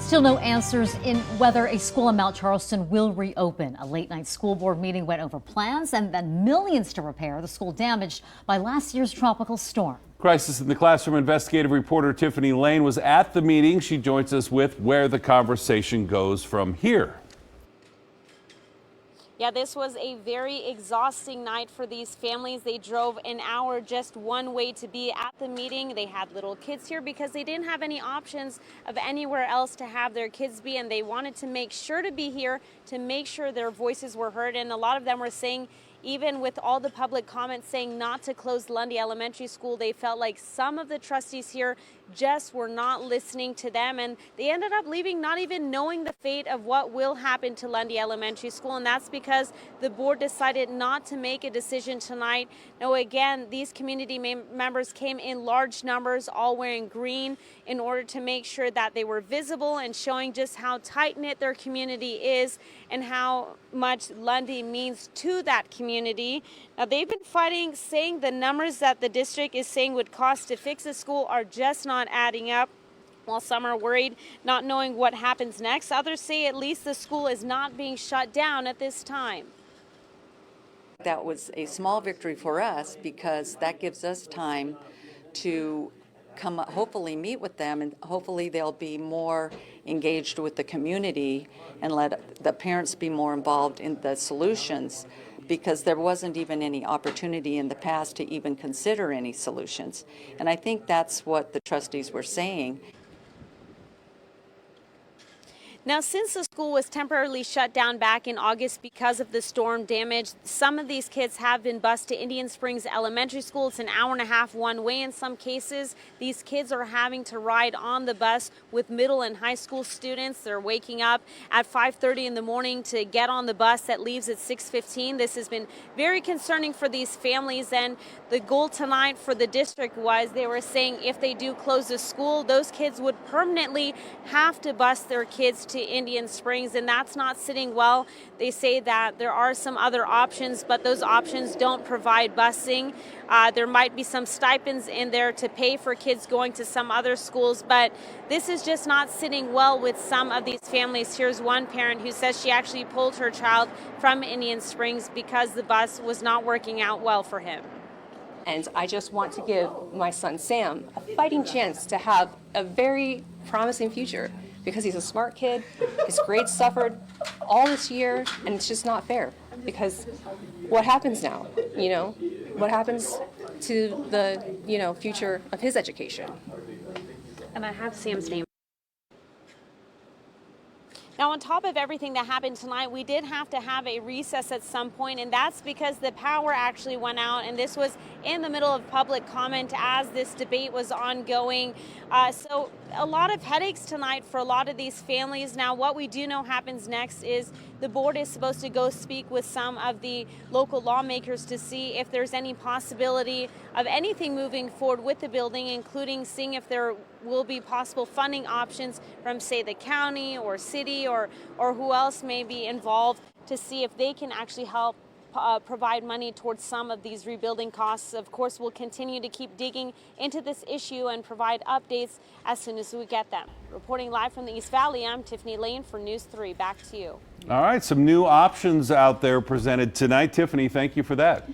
Still no answers in whether a school in Mount Charleston will reopen. A late-night school board meeting went over plans and then millions to repair the school damaged by last year's tropical storm. Crisis in the Classroom investigative reporter Tiffany Lane was at the meeting. She joins us with where the conversation goes from here. Yeah, this was a very exhausting night for these families. They drove an hour just one way to be at the meeting. They had little kids here because they didn't have any options of anywhere else to have their kids be, and they wanted to make sure to be here to make sure their voices were heard. And a lot of them were saying, even with all the public comments saying not to close Lundy Elementary School, they felt like some of the trustees here just were not listening to them, and they ended up leaving not even knowing the fate of what will happen to Lundy Elementary School, and that's because the board decided not to make a decision tonight. Now again, these community members came in large numbers, all wearing green, in order to make sure that they were visible and showing just how tight-knit their community is and how much Lundy means to that community. Now they've been fighting, saying the numbers that the district is saying would cost to fix the school are just not adding up. While some are worried, not knowing what happens next, others say at least the school is not being shut down at this time. That was a small victory for us because that gives us time to hopefully meet with them, and hopefully they'll be more engaged with the community and let the parents be more involved in the solutions, because there wasn't even any opportunity in the past to even consider any solutions. And I think that's what the trustees were saying. Now, since the school was temporarily shut down back in August because of the storm damage, some of these kids have been bused to Indian Springs Elementary School. It's an hour and a half one way in some cases. These kids are having to ride on the bus with middle and high school students. They're waking up at 5:30 in the morning to get on the bus that leaves at 6:15. This has been very concerning for these families, and the goal tonight for the district was, they were saying if they do close the school, those kids would permanently have to bus their kids to Indian Springs, and that's not sitting well. They say that there are some other options, but those options don't provide busing. There might be some stipends in there to pay for kids going to some other schools, but this is just not sitting well with some of these families. Here's one parent who says she actually pulled her child from Indian Springs because the bus was not working out well for him. And I just want to give my son Sam a fighting chance to have a very promising future, because he's a smart kid. His grades suffered all this year, and it's just not fair. Because what happens now? You know, what happens to the future of his education? And I have Sam's name. Now, on top of everything that happened tonight, we did have to have a recess at some point, and that's because the power actually went out, and this was in the middle of public comment as this debate was ongoing. So a lot of headaches tonight for a lot of these families. Now, what we do know happens next is the board is supposed to go speak with some of the local lawmakers to see if there's any possibility of anything moving forward with the building, including seeing if there will be possible funding options from, say, the county or city or who else may be involved, to see if they can actually help provide money towards some of these rebuilding costs. Of course, we'll continue to keep digging into this issue and provide updates as soon as we get them. Reporting live from the East Valley, I'm Tiffany Lane for News 3. Back to you. All right, some new options out there presented tonight. Tiffany, thank you for that.